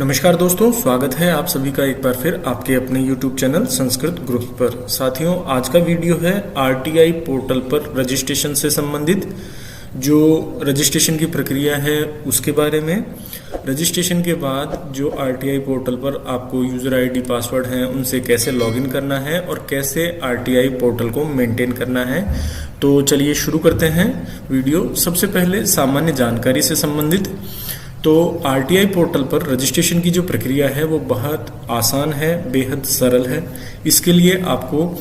नमस्कार दोस्तों, स्वागत है आप सभी का एक बार फिर आपके अपने YouTube चैनल संस्कृत ग्रुप पर। साथियों, आज का वीडियो है RTI पोर्टल पर रजिस्ट्रेशन से संबंधित जो रजिस्ट्रेशन की प्रक्रिया है उसके बारे में। रजिस्ट्रेशन के बाद जो RTI पोर्टल पर आपको यूज़र ID पासवर्ड हैं उनसे कैसे लॉगिन करना है और कैसे RTI पोर्टल को मेंटेन करना है। तो चलिए शुरू करते हैं वीडियो। सबसे पहले सामान्य जानकारी से संबंधित तो RTI पोर्टल पर रजिस्ट्रेशन की जो प्रक्रिया है वो बहुत आसान है, बेहद सरल है। इसके लिए आपको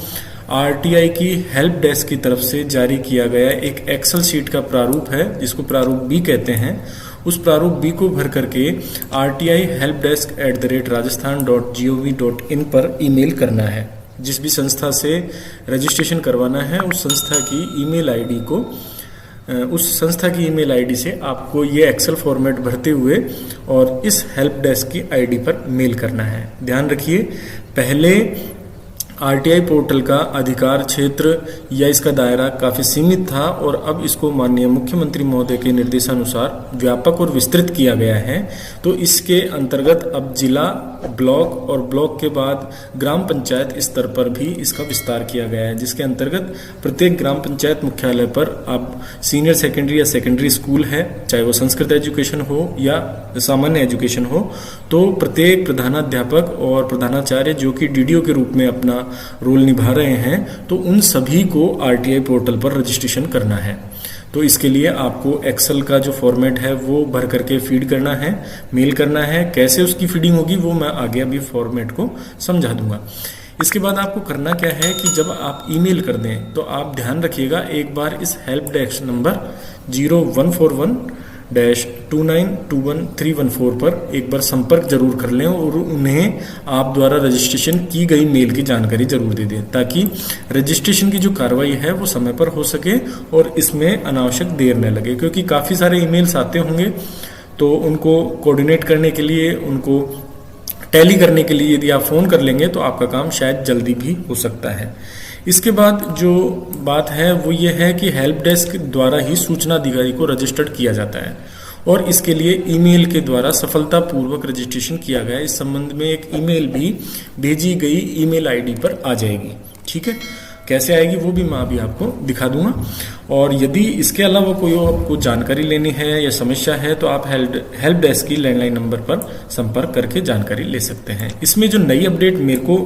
RTI की हेल्प डेस्क की तरफ से जारी किया गया एक एक्सेल शीट का प्रारूप है जिसको प्रारूप बी कहते हैं। उस प्रारूप बी को भर करके rti helpdesk@rajasthan.gov.in पर ईमेल करना है। जिस भी संस्था से रजिस्ट्रेशन करवाना है उस संस्था की ईमेल आईडी को उस संस्था की ईमेल आईडी से आपको ये एक्सेल फॉर्मेट भरते हुए और इस हेल्प डेस्क की आईडी पर मेल करना है। ध्यान रखिए, पहले RTI पोर्टल का अधिकार क्षेत्र या इसका दायरा काफ़ी सीमित था और अब इसको माननीय मुख्यमंत्री महोदय के निर्देशानुसार व्यापक और विस्तृत किया गया है। तो इसके अंतर्गत अब जिला, ब्लॉक और ब्लॉक के बाद ग्राम पंचायत स्तर पर भी इसका विस्तार किया गया है, जिसके अंतर्गत प्रत्येक ग्राम पंचायत मुख्यालय पर अब सीनियर सेकेंडरी या सेकेंडरी स्कूल है, चाहे वो संस्कृत एजुकेशन हो या सामान्य एजुकेशन हो, तो प्रत्येक प्रधानाध्यापक और प्रधानाचार्य जो कि DDO के रूप में अपना रोल निभा रहे हैं, तो उन सभी को RTI पोर्टल पर रजिस्ट्रेशन करना है। तो इसके लिए आपको एक्सेल का जो फॉर्मेट है वो भर करके फीड करना है, मेल करना है। कैसे उसकी फीडिंग होगी वो मैं आगे अभी फॉर्मेट को समझा दूंगा। इसके बाद आपको करना क्या है कि जब आप ईमेल कर दें तो आप ध्यान रखिएगा, एक बार इस हेल्प डेस्क नंबर 0141-2921-314 पर एक बार संपर्क जरूर कर लें और उन्हें आप द्वारा रजिस्ट्रेशन की गई मेल की जानकारी जरूर दे दें, ताकि रजिस्ट्रेशन की जो कार्रवाई है वो समय पर हो सके और इसमें अनावश्यक देर न लगे। क्योंकि काफ़ी सारे ईमेल्स आते होंगे तो उनको कोऑर्डिनेट करने के लिए, उनको टैली करने के लिए यदि आप फ़ोन कर लेंगे तो आपका काम शायद जल्दी भी हो सकता है। इसके बाद जो बात है वो ये है कि हेल्प डेस्क द्वारा ही सूचना अधिकारी को रजिस्टर्ड किया जाता है और इसके लिए ईमेल के द्वारा सफलतापूर्वक रजिस्ट्रेशन किया गया। इस संबंध में एक ईमेल भी भेजी गई ईमेल आईडी पर आ जाएगी। ठीक है, कैसे आएगी वो भी मैं अभी आपको दिखा दूंगा। और यदि इसके अलावा कोई आपको जानकारी लेनी है या समस्या है तो आप हेल्प डेस्क की लैंडलाइन नंबर पर संपर्क करके जानकारी ले सकते हैं। इसमें जो नई अपडेट मेरे को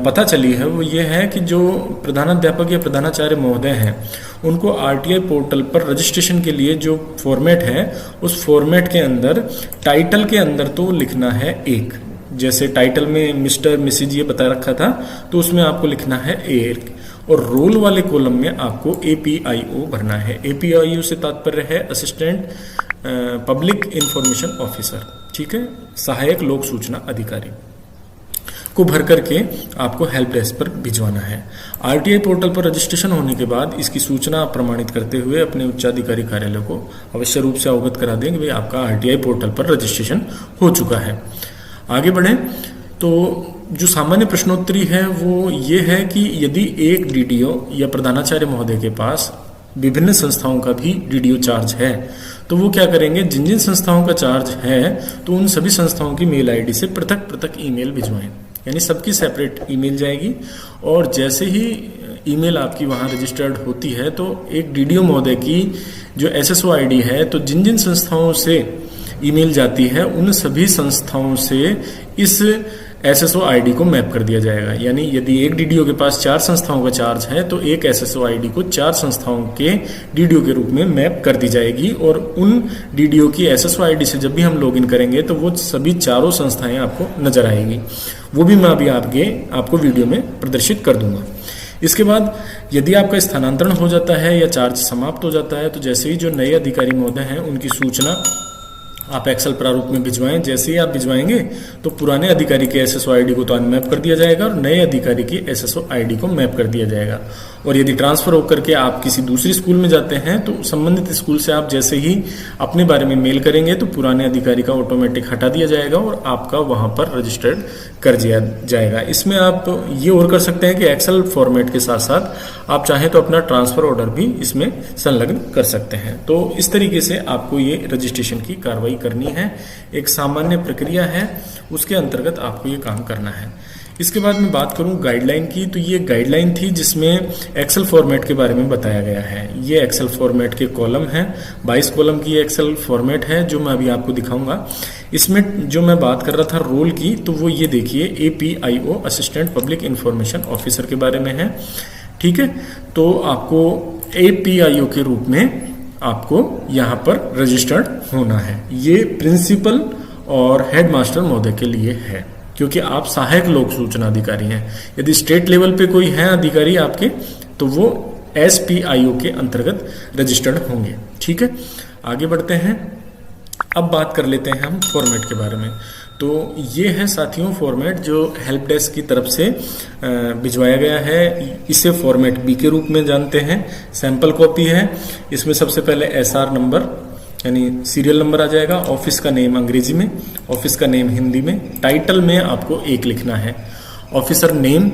पता चली है वो ये है कि जो प्रधानाध्यापक या प्रधानाचार्य महोदय हैं उनको RTI पोर्टल पर रजिस्ट्रेशन के लिए जो फॉर्मेट है उस फॉर्मेट के अंदर टाइटल के अंदर तो लिखना है एक, जैसे टाइटल में मिस्टर मिसिज ये बता रखा था तो उसमें आपको लिखना है एक, और रोल वाले कॉलम में आपको APIO भरना है। APIO से तात्पर्य है असिस्टेंट पब्लिक इंफॉर्मेशन ऑफिसर, ठीक है, सहायक लोक सूचना अधिकारी को भर करके आपको हेल्प डेस्क पर भिजवाना है। RTI पोर्टल पर रजिस्ट्रेशन होने के बाद इसकी सूचना प्रमाणित करते हुए अपने उच्चाधिकारी कार्यालय को अवश्य रूप से अवगत करा दें कि भाई आपका RTI पोर्टल पर रजिस्ट्रेशन हो चुका है। आगे बढ़ें तो जो सामान्य प्रश्नोत्तरी है वो ये है कि यदि एक DDO या प्रधानाचार्य महोदय के पास विभिन्न संस्थाओं का भी DDO चार्ज है तो वो क्या करेंगे, जिन जिन संस्थाओं का चार्ज है तो उन सभी संस्थाओं की मेल आईडी से पृथक पृथक ईमेल भिजवाएं, यानी सबकी सेपरेट ईमेल जाएगी। और जैसे ही ईमेल आपकी वहाँ रजिस्टर्ड होती है तो एक DDO महोदय की जो SSO ID है, तो जिन जिन संस्थाओं से ईमेल जाती है उन सभी संस्थाओं से इस SSO ID को मैप कर दिया जाएगा। यानी यदि एक DDO के पास 4 संस्थाओं का चार्ज है तो एक SSO ID को 4 संस्थाओं के DDO के रूप में मैप कर दी जाएगी और उन DDO की SSO ID से जब भी हम लॉगिन करेंगे तो वो सभी चारों संस्थाएं आपको नजर आएगी। वो भी मैं अभी आपको वीडियो में प्रदर्शित कर दूंगा। इसके बाद यदि आपका स्थानांतरण हो जाता है या चार्ज समाप्त हो जाता है तो जैसे ही जो नए अधिकारी महोदय हैं उनकी सूचना आप एक्सेल प्रारूप में भिजवाएं। जैसे ही आप भिजवाएंगे तो पुराने अधिकारी के SSO ID को तो अनमैप कर दिया जाएगा और नए अधिकारी की SSO ID को मैप कर दिया जाएगा। और यदि ट्रांसफर होकर के आप किसी दूसरी स्कूल में जाते हैं तो संबंधित स्कूल से आप जैसे ही अपने बारे में मेल करेंगे तो पुराने अधिकारी का ऑटोमेटिक हटा दिया जाएगा और आपका वहां पर रजिस्टर्ड कर दिया जाएगा। इसमें आप ये और कर सकते हैं कि एक्सेल फॉर्मेट के साथ साथ आप चाहें तो अपना ट्रांसफर ऑर्डर भी इसमें संलग्न कर सकते हैं। तो इस तरीके से आपको ये रजिस्ट्रेशन की कार्रवाई करनी है। एक सामान्य प्रक्रिया है, उसके अंतर्गत आपको ये काम करना है। इसके बाद मैं बात करूं गाइडलाइन की, तो ये गाइडलाइन थी जिसमें एक्सेल फॉर्मेट के बारे में बताया गया है। ये एक्सेल फॉर्मेट के कॉलम हैं, 22 कॉलम की एक्सेल फॉर्मेट है जो मैं अभी आपको दिखाऊंगा। इसमें जो मैं बात कर रहा था रोल की, तो वो ये देखिए APIO assistant public information officer के बारे में है। ठीक है, तो आपको APIO के रूप में आपको यहाँ पर रजिस्टर्ड होना है। ये प्रिंसिपल और हेडमास्टर महोदय के लिए है, क्योंकि आप सहायक लोक सूचना अधिकारी हैं। यदि स्टेट लेवल पे कोई है अधिकारी आपके, तो वो SPIO के अंतर्गत रजिस्टर्ड होंगे। ठीक है, आगे बढ़ते हैं। अब बात कर लेते हैं हम फॉर्मेट के बारे में। तो ये है साथियों फॉर्मेट जो हेल्प डेस्क की तरफ से भिजवाया गया है। इसे फॉर्मेट बी के रूप में जानते हैं। सैंपल कॉपी है। इसमें सबसे पहले SR नंबर यानी सीरियल नंबर आ जाएगा, ऑफिस का नेम अंग्रेजी में, ऑफिस का नेम हिंदी में, टाइटल में आपको एक लिखना है, ऑफिसर नेम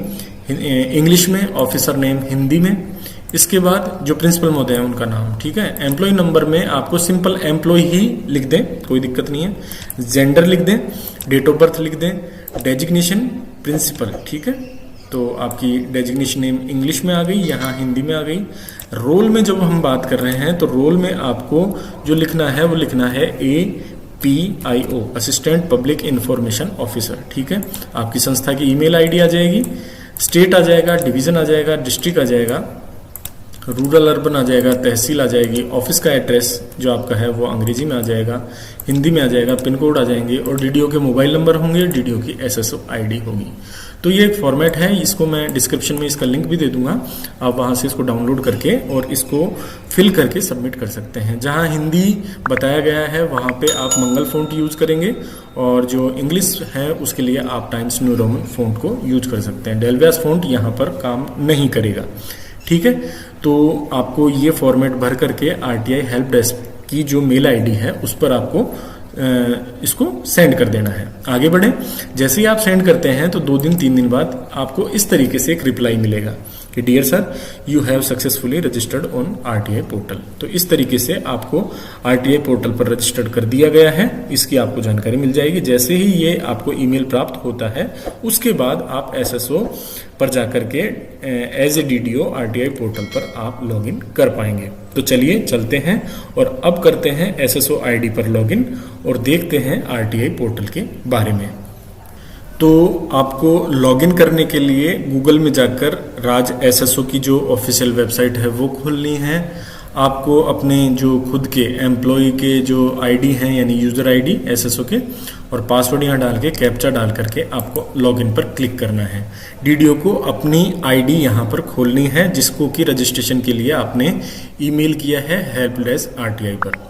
इंग्लिश में, ऑफिसर नेम हिंदी में। इसके बाद जो प्रिंसिपल महोदय है उनका नाम। ठीक है, एम्प्लॉय नंबर में आपको सिंपल एम्प्लॉय ही लिख दें, कोई दिक्कत नहीं है। जेंडर लिख दें, डेट ऑफ बर्थ लिख दें, डेजिग्नेशन प्रिंसिपल। ठीक है, तो आपकी डेजिग्नेशन नेम इंग्लिश में आ गई, यहाँ हिंदी में आ गई। रोल में जब हम बात कर रहे हैं तो रोल में आपको जो लिखना है वो लिखना है APIO assistant public information officer. ठीक है, आपकी संस्था की ईमेल आईडी आ जाएगी, स्टेट आ जाएगा, डिवीजन आ जाएगा, डिस्ट्रिक्ट आ जाएगा, रूरल अर्बन आ जाएगा, तहसील आ जाएगी, ऑफिस का एड्रेस जो आपका है वो अंग्रेजी में आ जाएगा, हिंदी में आ जाएगा, पिन कोड आ जाएंगे और DDO के मोबाइल नंबर होंगे, DDO की SSO ID होगी। तो ये एक फॉर्मेट है, इसको मैं डिस्क्रिप्शन में इसका लिंक भी दे दूंगा, आप वहां से इसको डाउनलोड करके और इसको फिल करके सबमिट कर सकते हैं। जहां हिंदी बताया गया है वहां पे आप मंगल फ़ॉन्ट यूज करेंगे और जो इंग्लिश है उसके लिए आप टाइम्स न्यू रोमन फ़ॉन्ट को यूज कर सकते हैं। डेलवियास फ़ॉन्ट यहाँ पर काम नहीं करेगा। ठीक है, तो आपको ये फॉर्मेट भर करके RTI हेल्प डेस्क की जो मेल ID है उस पर आपको इसको सेंड कर देना है। आगे बढ़ें। जैसे ही आप सेंड करते हैं तो 2 दिन 3 दिन बाद आपको इस तरीके से एक रिप्लाई मिलेगा कि dear sir you have successfully registered on RTI portal. तो इस तरीके से आपको RTI पोर्टल पर रजिस्टर्ड कर दिया गया है, इसकी आपको जानकारी मिल जाएगी। जैसे ही ये आपको ईमेल प्राप्त होता है उसके बाद आप SSO पर जाकर के as a DDO RTI portal पर आप लॉगिन कर पाएंगे। तो चलिए चलते हैं और अब करते हैं SSO ID पर लॉगिन और देखते हैं RTI पोर्टल के बारे में। तो आपको लॉगिन करने के लिए गूगल में जाकर राज SSO की जो ऑफिशियल वेबसाइट है वो खोलनी है। आपको अपने जो खुद के एम्प्लॉय के जो ID हैं यानी यूजर ID SSO के और पासवर्ड यहाँ डाल के कैप्चा डाल करके आपको लॉगिन पर क्लिक करना है। DDO को अपनी ID यहाँ पर खोलनी है जिसको कि रजिस्ट्रेशन के लिए आपने ईमेल किया है हेल्प डेस्क RTI पर।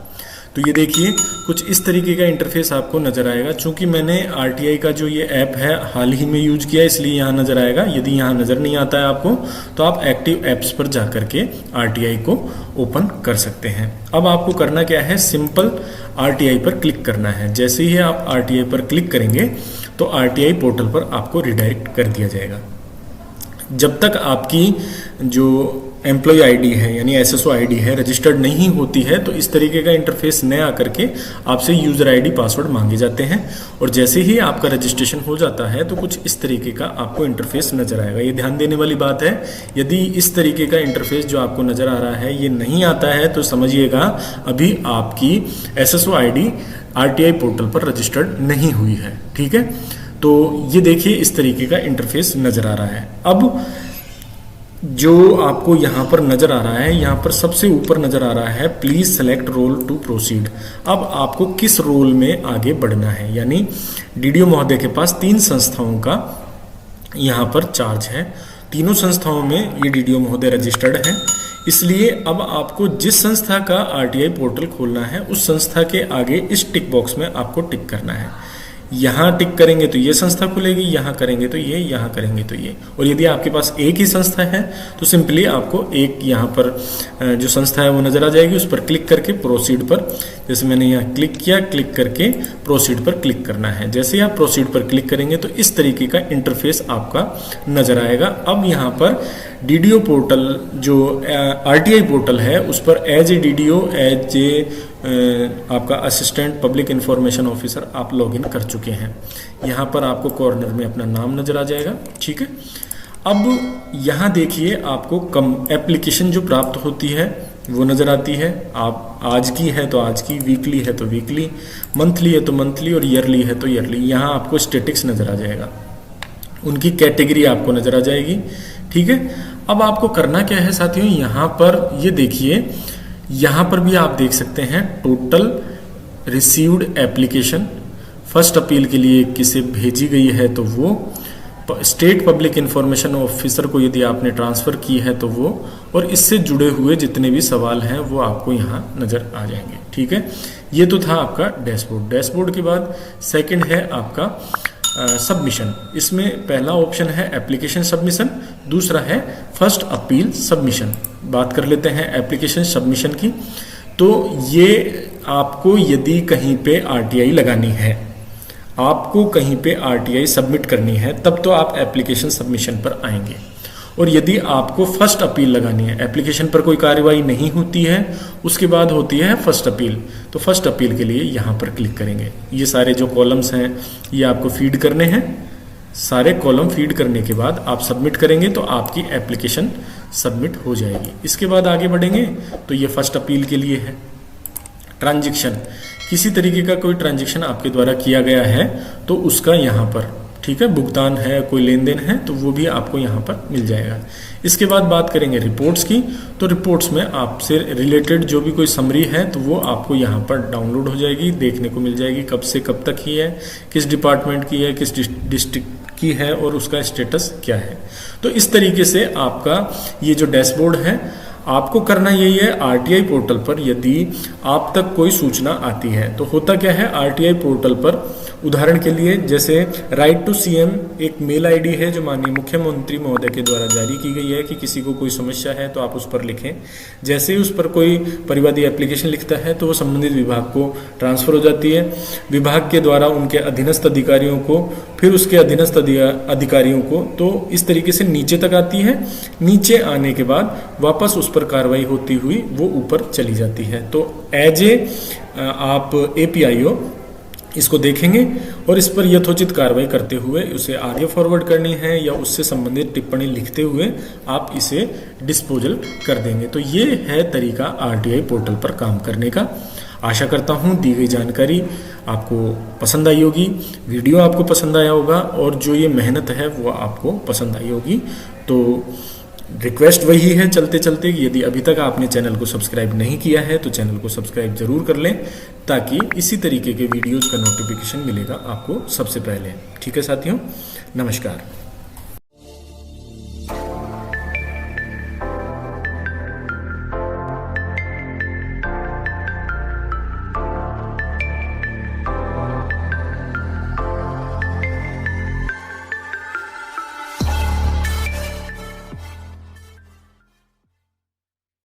तो ये देखिए कुछ इस तरीके का इंटरफेस आपको नजर आएगा। चूंकि मैंने RTI का जो ये ऐप है हाल ही में यूज किया इसलिए यहाँ नजर आएगा। यदि यहाँ नजर नहीं आता है आपको तो आप एक्टिव एप्स पर जाकर के RTI को ओपन कर सकते हैं। अब आपको करना क्या है, सिंपल RTI पर क्लिक करना है। जैसे ही आप RTI पर क्लिक करेंगे तो RTI पोर्टल पर आपको रिडायरेक्ट कर दिया जाएगा। जब तक आपकी जो एम्प्लॉय ID है यानी SSO ID है रजिस्टर्ड नहीं होती है तो इस तरीके का इंटरफेस न आकर के आपसे यूजर ID पासवर्ड मांगे जाते हैं और जैसे ही आपका रजिस्ट्रेशन हो जाता है तो कुछ इस तरीके का आपको इंटरफेस नजर आएगा। ये ध्यान देने वाली बात है, यदि इस तरीके का इंटरफेस जो आपको नजर आ रहा है ये नहीं आता है तो समझिएगा अभी आपकी SSO ID RTI पोर्टल पर रजिस्टर्ड नहीं हुई है। ठीक है, तो ये देखिए इस तरीके का इंटरफेस नजर आ रहा है। अब जो आपको यहाँ पर नजर आ रहा है, यहाँ पर सबसे ऊपर नजर आ रहा है please select role to proceed. अब आपको किस रोल में आगे बढ़ना है, यानी DDO महोदय के पास 3 संस्थाओं का यहाँ पर चार्ज है। तीनों संस्थाओं में ये DDO महोदय रजिस्टर्ड है, इसलिए अब आपको जिस संस्था का RTI पोर्टल खोलना है उस संस्था के आगे इस टिक बॉक्स में आपको टिक करना है। यहाँ टिक करेंगे तो ये संस्था खुलेगी, यहाँ करेंगे तो ये, यहाँ करेंगे तो ये। और यदि आपके पास एक ही संस्था है तो सिंपली आपको एक यहाँ पर जो संस्था है वो नजर आ जाएगी, उस पर क्लिक करके प्रोसीड पर, जैसे मैंने यहाँ क्लिक किया, क्लिक करके प्रोसीड पर क्लिक करना है। जैसे ही आप प्रोसीड पर क्लिक करेंगे तो इस तरीके का इंटरफेस आपका नजर आएगा। अब यहाँ पर डीडीओ पोर्टल जो आरटीआई पोर्टल है उस पर as a DDO, as a आपका असिस्टेंट पब्लिक इंफॉर्मेशन ऑफिसर आप लॉगिन कर चुके हैं। यहाँ पर आपको कॉर्नर में अपना नाम नजर आ जाएगा, ठीक है। अब यहाँ देखिए आपको कम एप्लीकेशन जो प्राप्त होती है वो नजर आती है। आप आज की है तो आज की, वीकली है तो वीकली, मंथली है तो मंथली और ईयरली है तो ईयरली। यहाँ आपको स्टेटिक्स नजर आ जाएगा, उनकी कैटेगरी आपको नजर आ जाएगी, ठीक है। अब आपको करना क्या है साथियों, यहाँ पर ये देखिए, यहाँ पर भी आप देख सकते हैं total received application. First appeal के लिए किसे भेजी गई है तो वो, स्टेट पब्लिक इंफॉर्मेशन ऑफिसर को यदि आपने ट्रांसफर की है तो वो, और इससे जुड़े हुए जितने भी सवाल हैं वो आपको यहाँ नजर आ जाएंगे, ठीक है। ये तो था आपका डैशबोर्ड। डैशबोर्ड के बाद सेकंड है आपका सबमिशन। इसमें पहला ऑप्शन है एप्लीकेशन सबमिशन, दूसरा है फर्स्ट अपील सबमिशन। बात कर लेते हैं एप्लीकेशन सबमिशन की। तो ये आपको यदि कहीं पे आरटीआई लगानी है, आपको कहीं पे आरटीआई सबमिट करनी है, तब तो आप एप्लीकेशन सबमिशन पर आएंगे। और यदि आपको फर्स्ट अपील लगानी है, एप्लीकेशन पर कोई कार्रवाई नहीं होती है, उसके बाद होती है फर्स्ट अपील, तो फर्स्ट अपील के लिए यहाँ पर क्लिक करेंगे। ये सारे जो कॉलम्स हैं ये आपको फीड करने हैं। सारे कॉलम फीड करने के बाद आप सबमिट करेंगे तो आपकी एप्लीकेशन सबमिट हो जाएगी। इसके बाद आगे बढ़ेंगे तो ये फर्स्ट अपील के लिए है। ट्रांजैक्शन, किसी तरीके का कोई ट्रांजैक्शन आपके द्वारा किया गया है तो उसका यहाँ पर, ठीक है, भुगतान है, कोई लेन देन है तो वो भी आपको यहाँ पर मिल जाएगा। इसके बाद बात करेंगे रिपोर्ट्स की। तो रिपोर्ट्स में आपसे रिलेटेड जो भी कोई समरी है तो वो आपको यहाँ पर डाउनलोड हो जाएगी, देखने को मिल जाएगी, कब से कब तक की है, किस डिपार्टमेंट की है, किस डिस्ट्रिक्ट की है और उसका स्टेटस क्या है। तो इस तरीके से आपका ये जो डैशबोर्ड है, आपको करना यही है, आरटीआई पोर्टल पर यदि आप तक कोई सूचना आती है तो होता क्या है, आरटीआई पोर्टल पर उदाहरण के लिए जैसे राइट टू सीएम एक मेल आईडी है जो माननीय मुख्यमंत्री महोदय के द्वारा जारी की गई है कि किसी को कोई समस्या है तो आप उस पर लिखें। जैसे ही उस पर कोई परिवादी एप्लीकेशन लिखता है तो वो संबंधित विभाग को ट्रांसफर हो जाती है, विभाग के द्वारा उनके अधीनस्थ अधिकारियों को, फिर उसके अधीनस्थ अधिकारियों को, तो इस तरीके से नीचे तक आती है। नीचे आने के बाद वापस उस पर कार्रवाई होती हुई वो ऊपर चली जाती है। तो एज ए आप एपीआईओ इसको देखेंगे और इस पर यथोचित कार्रवाई करते हुए उसे आगे फॉरवर्ड करनी है या उससे संबंधित टिप्पणी लिखते हुए आप इसे डिस्पोजल कर देंगे। तो ये है तरीका आरटीआई पोर्टल पर काम करने का। आशा करता हूँ दी गई जानकारी आपको पसंद आई होगी, वीडियो आपको पसंद आया होगा और जो ये मेहनत है वो आपको पसंद आई होगी। तो रिक्वेस्ट वही है चलते चलते, यदि अभी तक आपने चैनल को सब्सक्राइब नहीं किया है तो चैनल को सब्सक्राइब जरूर कर लें ताकि इसी तरीके के वीडियोस का नोटिफिकेशन मिलेगा आपको सबसे पहले। ठीक है साथियों, नमस्कार।